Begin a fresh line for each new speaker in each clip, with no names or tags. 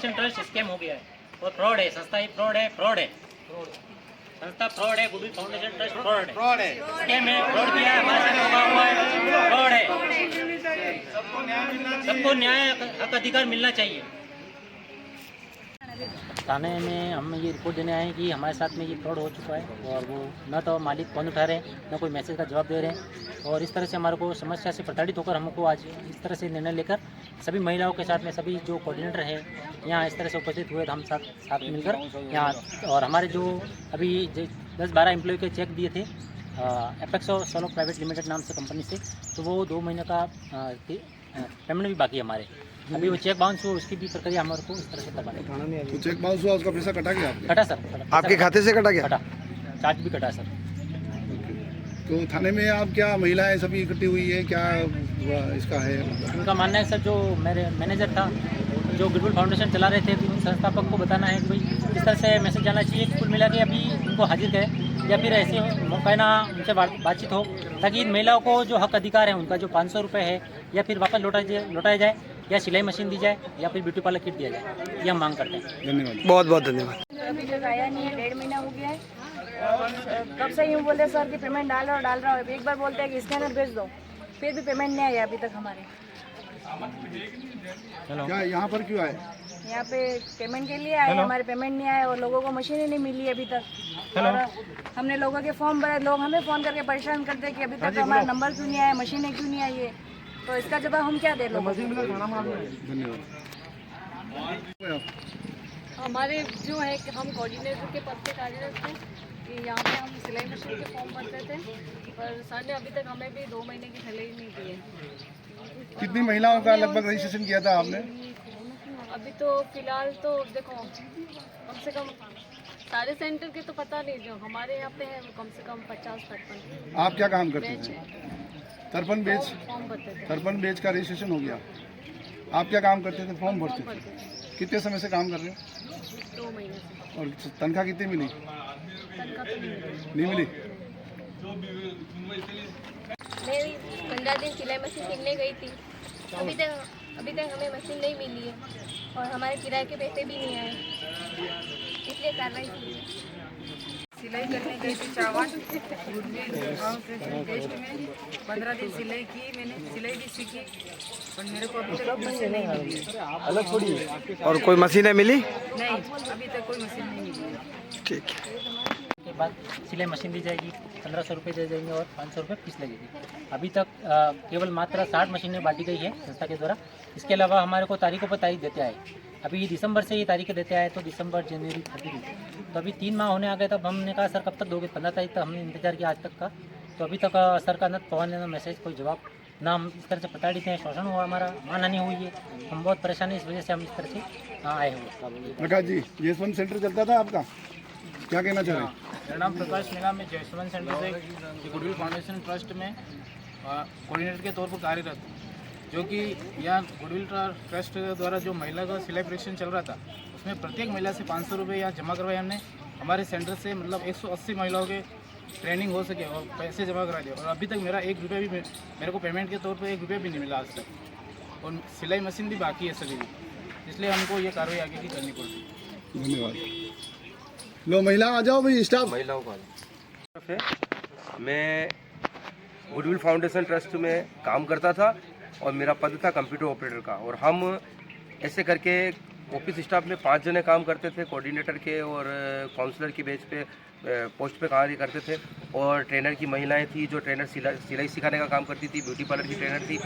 Foundation trust scam हो गया है और फ्रॉड है, संस्था ही फ्रॉड है, संस्था फ्रॉड है, गुडविल फाउंडेशन ट्रस्ट फ्रॉड है, स्कैम है, फ्रॉड किया है, हमारे साथ लगा हुआ है, फ्रॉड है। सबको न्याय हक अधिकार मिलना चाहिए। थाने में हम ये रिपोर्ट देने आए हैं कि हमारे साथ में ये फ्रॉड हो चुका है और वो न तो मालिक फ़ोन उठा रहे हैं, न कोई मैसेज का जवाब दे रहे हैं और इस तरह से हमारे को समस्या से प्रताड़ित होकर हमको आज इस तरह से निर्णय लेकर सभी महिलाओं के साथ में सभी जो कोऑर्डिनेटर हैं यहाँ इस तरह से उपस्थित हुए, हम साथ मिलकर यहाँ और हमारे जो अभी 10-12 एम्प्लॉय के चेक दिए थे एपेक्सो सोलो प्राइवेट लिमिटेड नाम से कंपनी से, तो वो 2 महीने का पेमेंट भी बाकी है हमारे। अभी वो चेक बाउंस हुआ, उसकी भी प्रक्रिया हमारे को इस तरह से करवानी है।
तो चेक बाउंस हुआ, उसका पैसा कटा गया?
कटा सर,
आपके खाते से कटा गया?
कटा, चार्ज भी कटा सर।
तो थाने में आप क्या महिलाएं सभी इकट्ठी हुई है, क्या इसका है?
उनका मानना है सर, जो मेरे मैनेजर था जो गुडविल फाउंडेशन चला रहे थे, उन संस्थापक को बताना है कि भाई इस तरह से मैसेज जाना चाहिए। कुल मिला के अभी उनको हाजिर करें या फिर ऐसे मौकाना उनसे बातचीत हो ताकि इन महिलाओं को जो हक अधिकार है उनका जो 500 रुपये है या फिर वापस लौटाया जाए या सिलाई मशीन दी जाए या फिर ब्यूटी पार्लर किट दिया जाए, ये हम मांग करते हैं।
धन्यवाद,
बहुत बहुत धन्यवाद।
अभी तक आया नहीं है, 1.5 महीना हो गया है और कब से यूँ बोलते सर कि पेमेंट डाल रहा हो, एक बार बोलते हैं कि स्कैनर भेज दो, फिर भी पेमेंट नहीं आया अभी तक हमारे।
क्या यहाँ पर क्यों आए?
यहाँ पे पेमेंट के लिए आए, हमारे पेमेंट नहीं आया और लोगों को मशीनें नहीं मिली अभी तक। और हमने लोगों के फॉर्म भरे, लोग हमें फ़ोन करके परेशान करते हैं कि अभी तक हमारा नंबर क्यों नहीं आया, मशीनें क्यों नहीं आई है, तो इसका जवाब हम क्या दे लोगों को?
धन्यवाद।
हमारे जो है कि हम कोऑर्डिनेटर के पद पे कार्यरत थे कि यहाँ पे हम सिलाई मशीन के फॉर्म भरते थे, पर सर ने अभी तक हमें भी 2 महीने की सैलरी नहीं दी है।
कितनी महिलाओं का लगभग रजिस्ट्रेशन किया था आपने?
अभी तो फिलहाल तो देखो कम से कम सारे सेंटर के तो पता नहीं, जो हमारे यहाँ पे है कम से कम 50-53।
आप क्या काम करते थे? तरपन बेच?
फॉर्म भरते थे।
तरपन बेच का रजिस्ट्रेशन हो गया। आप क्या काम करते थे? फॉर्म भरते थे। कितने समय से काम कर रहे हो?
2 महीने से।
और तनख्वाह कितनी मिली?
तनख्वाह तो
नहीं मिली।
मैं 15 दिन सिलाई मशीन सीखने गई थी, अभी तक हमें मशीन नहीं मिली है और हमारे किराए के पैसे भी नहीं आए, इसलिए कार्रवाई की है।
सिलाई करने गई थी चावल टेस्ट में 15 दिन सिलाई की, मैंने सिलाई भी सीखी और मेरे को अभी तक मशीन नहीं मिली।
और कोई मशीनें मिली?
नहीं, अभी तक कोई मशीन नहीं मिली।
ठीक है।
के बाद सिलाई मशीन दी जाएगी, 1500 रुपये दे जाएंगे और 500 रुपये फीस लगेगी। अभी तक केवल मात्र 60 मशीनें बांटी गई है संस्था के द्वारा। इसके अलावा हमारे को तारीखों पर तारीख देते आए, अभी दिसंबर से ये तारीखें देते आए, तो दिसंबर, जनवरी, फरवरी, तो अभी 3 माह होने आ गए। तब हमने कहा सर कब तक दोगे? 15 तारीख तक हमने इंतजार किया आज तक का, तो अभी तक सर का न फोन न मैसेज, कोई जवाब ना। हम इस तरह से प्रताड़ित हैं, शोषण हुआ, हमारा मानहानि हुई है, हम बहुत परेशान हैं, इस वजह से हम इस तरह से आए हुए।
प्रकाश जी, यशवंत सेंटर चलता था आपका, क्या कहना चाह रहे हैं?
मेरा नाम प्रकाश मीना, मैं जयसवंत सेंटर से गुडविल फाउंडेशन ट्रस्ट में कोऑर्डिनेटर के तौर पर कार्यरत हूँ। जो कि यहाँ गुडविल ट्रस्ट द्वारा जो महिला का सिलाई परीक्षण चल रहा था, उसमें प्रत्येक महिला से 500 रुपये यहाँ जमा करवाए हमने। हमारे सेंटर से मतलब 180 महिलाओं के ट्रेनिंग हो सके और पैसे जमा करा दिए और अभी तक मेरा 1 रुपये भी मेरे को पेमेंट के तौर पर 1 रुपये भी नहीं मिला आज तक, और सिलाई मशीन भी बाकी है सभी की, इसलिए हमको ये कार्रवाई आगे की करनी पड़ती।
धन्यवाद। लो महिला आ जाओ भाई, स्टाफ
महिलाओं का मैं गुडविल फाउंडेशन ट्रस्ट में काम करता था और मेरा पद था कंप्यूटर ऑपरेटर का, और हम ऐसे करके ऑफिस स्टाफ में 5 जने काम करते थे, कोऑर्डिनेटर के और काउंसलर की बेस पे पोस्ट पे कार्य करते थे। और ट्रेनर की महिलाएं थी जो ट्रेनर सिलाई सिखाने का काम करती थी, ब्यूटी पार्लर की ट्रेनर थी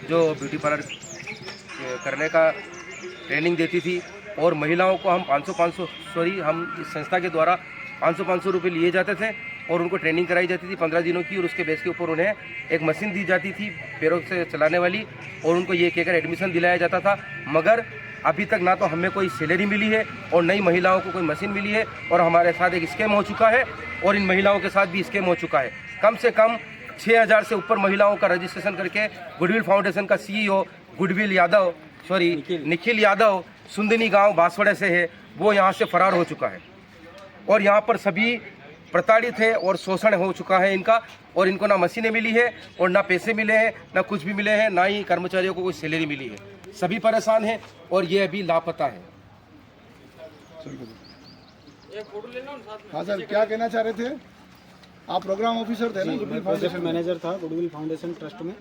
जो ब्यूटी पार्लर करने का ट्रेनिंग देती थी, और महिलाओं को हम 500 हम इस संस्था के द्वारा 500 रुपये लिए जाते थे और उनको ट्रेनिंग कराई जाती थी 15 दिनों की, और उसके बेस के ऊपर उन्हें एक मशीन दी जाती थी पैरों से चलाने वाली, और उनको ये कहकर एडमिशन दिलाया जाता था। मगर अभी तक ना तो हमें कोई सैलरी मिली है और नई महिलाओं को कोई मशीन मिली है, और हमारे साथ एक स्कैम हो चुका है और इन महिलाओं के साथ भी स्कैम हो चुका है। कम से कम 6000 से ऊपर महिलाओं का रजिस्ट्रेशन करके गुडविल फाउंडेशन का CEO निखिल यादव सुंदनी गांव बांसवाड़े से है, वो यहाँ से फरार हो चुका है और यहाँ पर सभी प्रताड़ित है और शोषण हो चुका है इनका, और इनको ना मशीनें मिली है और ना पैसे मिले हैं, ना कुछ भी मिले हैं, ना ही कर्मचारियों को कोई सैलरी मिली है। सभी परेशान हैं और ये अभी लापता है।
हाँ सर, क्या कहना चाह रहे थे? आप प्रोग्राम ऑफिसर थे ना गुडविल
प्रोजेक्ट
फाउंडेशन में?
मैनेजर था गुडविल फाउंडेशन ट्रस्ट में।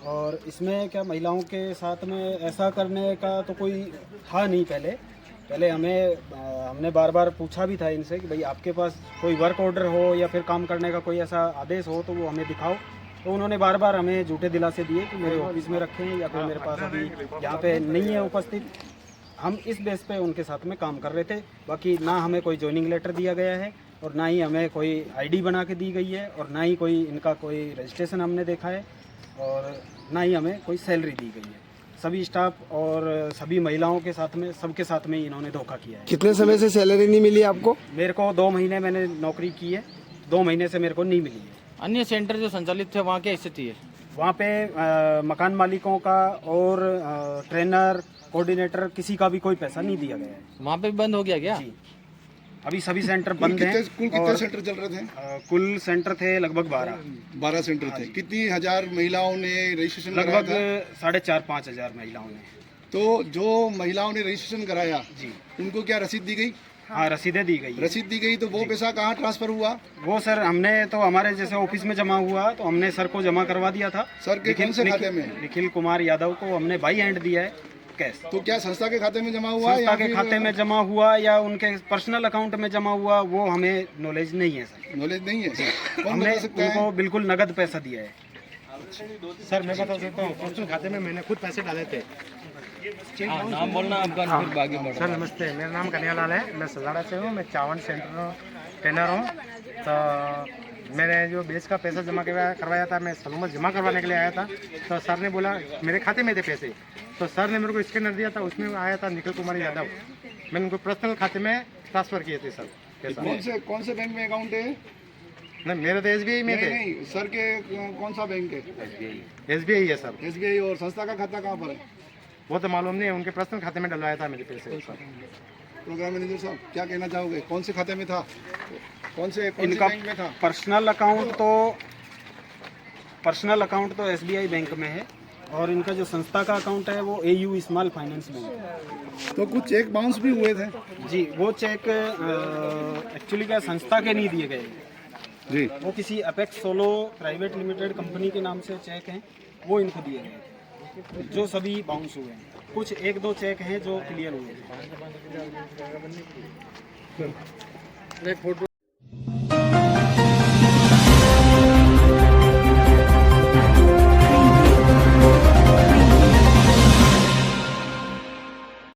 और इसमें क्या महिलाओं के साथ में ऐसा करने का तो कोई था नहीं पहले हमने बार बार पूछा भी था इनसे कि भाई आपके पास कोई वर्क ऑर्डर हो या फिर काम करने का कोई ऐसा आदेश हो तो वो हमें दिखाओ। तो उन्होंने बार बार हमें झूठे दिलासे दिए कि मेरे ऑफिस में रखें या फिर मेरे पास अभी यहाँ पे नहीं है उपस्थित। हम इस बेस पे उनके साथ में काम कर रहे थे। बाकी ना हमें कोई ज्वाइनिंग लेटर दिया गया है और ना ही हमें कोई आईडी बना के दी गई है और ना ही कोई इनका कोई रजिस्ट्रेशन हमने देखा है और ना ही हमें कोई सैलरी दी गई है। सभी स्टाफ और सभी महिलाओं के साथ में सबके साथ में इन्होंने धोखा किया है।
कितने समय से सैलरी नहीं मिली आपको?
मेरे को 2 महीने मैंने नौकरी की है, 2 महीने से मेरे को नहीं मिली है।
अन्य सेंटर जो संचालित थे वहाँ क्या स्थिति है?
वहाँ पे मकान मालिकों का और ट्रेनर कोऑर्डिनेटर किसी का भी कोई पैसा नहीं दिया गया है।
वहाँ पे भी बंद हो गया क्या?
जी, अभी सभी सेंटर
कुल
बंद हैं।
कितने सेंटर चल रहे थे?
कुल सेंटर थे लगभग
12 सेंटर थे। कितनी हजार महिलाओं ने रजिस्ट्रेशन कराया
लगभग
था?
4,500-5 हजार महिलाओं ने।
तो जो महिलाओं ने रजिस्ट्रेशन कराया
जी,
उनको क्या रसीद दी गई?
हाँ, रसीदें दी गई।
रसीद दी गई तो वो पैसा कहाँ ट्रांसफर हुआ?
वो सर हमने तो हमारे जैसे ऑफिस में जमा हुआ तो हमने सर को जमा करवा दिया था।
सर के कौन से खाते में?
निखिल कुमार यादव को हमने बाई हैंड दिया है कैश।
तो क्या संस्था के खाते में जमा हुआ?
संस्था के खाते में जमा हुआ या उनके पर्सनल अकाउंट में जमा हुआ वो हमें नॉलेज नहीं है सर।
नॉलेज नहीं है सर। कौन
हमने
बता सकता है?
उनको बिल्कुल नगद पैसा दिया है।
सर मैं बता सकता हूँ, पर्सनल खाते में मैंने खुद पैसे डाले थे।
नाम बोलना आपका, फिर बाकी बढ़ो।
सर नमस्ते, मेरा नाम कन्हैयालाल है, मैं सजाड़ा से हूँ, मैं चावन सेंटर ट्रेनर हूँ। तो मैंने जो बेस का पैसा जमा करवाया था, मैं सलूमत जमा करवाने के लिए आया था। तो सर ने बोला मेरे खाते में थे पैसे, तो सर ने मेरे को स्कैनर दिया था, उसमें आया था निखिल कुमार यादव। मैंने उनको पर्सनल खाते में ट्रांसफ़र किए थे सर पैसा।
कौन से बैंक में अकाउंट है?
नहीं, मेरे तो SBI में थे।
नहीं, सर के कौन सा बैंक है?
SBI है सर।
SBI। और संस्था का खाता कहाँ पर है?
वो तो मालूम नहीं है, उनके पर्सनल खाते में डलवाया था मेरे पैसे।
प्रोग्राम मैनेजर साहब क्या कहना चाहोगे? कौन से खाते में था? कौन से
इनका
बैंक में था?
पर्सनल अकाउंट तो SBI बैंक में है और इनका जो संस्था का अकाउंट है वो AU स्मॉल फाइनेंस बैंक है।
तो कुछ चेक बाउंस भी हुए थे?
जी, वो चेक एक्चुअली क्या संस्था के नहीं दिए गए
जी,
वो किसी apex solo private limited company के नाम से चेक हैं, वो इनको दिए गए थे जो सभी बाउंस हुए हैं। कुछ 1-2 चेक हैं जो क्लियर हुए हैं।